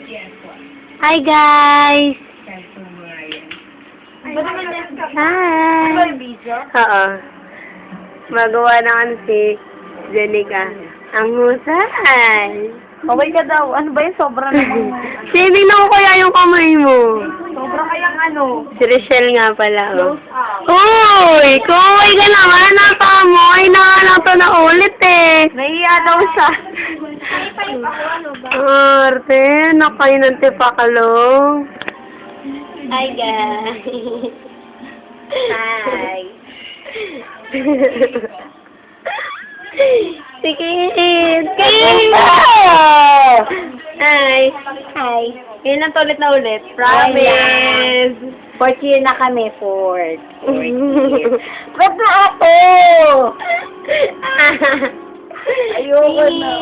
Hi, guys! Hi! Oo. Magawa na ano si Jenica. Ang husay! Okay ka daw. Ano ba yun? Sobra naman. Shaving na ko kaya yung kamay mo. Sobra kayang ano. Si Rochelle nga pala. Oh. Close out. Uy! Kuhay ka naman! Napamoy! Nakalata na ulit eh! Nahiya daw siya. Arte, nakain ng tipakalong. Hi, guys. Hi. Si Kate! Kate! Hi. Hi. Kailan to ulit na ulit? Promise. Fourth year na kami. Fourth year. Ba't na ako? Ayoko na.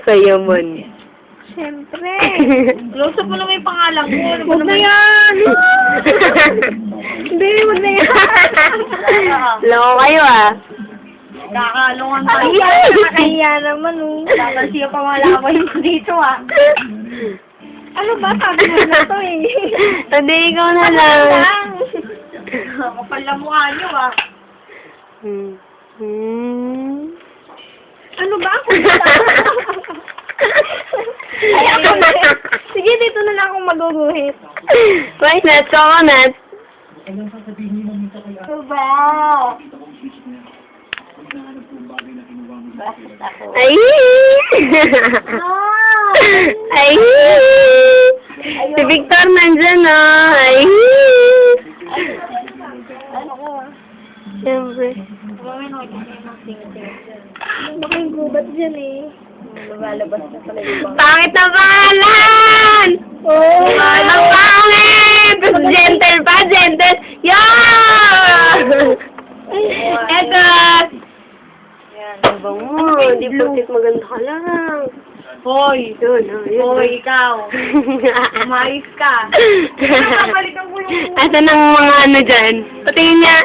Saya man. Siyempre. Close up mo naman yung pangalan ko. Huwag na yan! Hindi, huwag na yan. Loko kayo ah. Kakalungan pa. Nakakahiya naman Dapat siya pamalaway mo dito Ano ba? Sabi mo na to eh. Hindi, ikaw na lang. Kapal na mukha niyo Ano ba ako? Ay, ako na. Sige, dito na lang akong maguguhit. Why not? Comment. Ano ba? Bakit ako? Ay! Ay! Si Victor nandyan Ay! Ano ko Siyempre. Baka yung gubat dyan lumalabas na pala yung Pangit na pangalan! Oh! Ang pangit! Gentle pa, gentle! Yeah! Eto! Ang bango, hindi putik maganda ka lang. Hoy! Yun, yun. Hoy, ikaw! Umayos ka! Kapalitan ko yung Asa ng mga ano dyan? Patingin niya.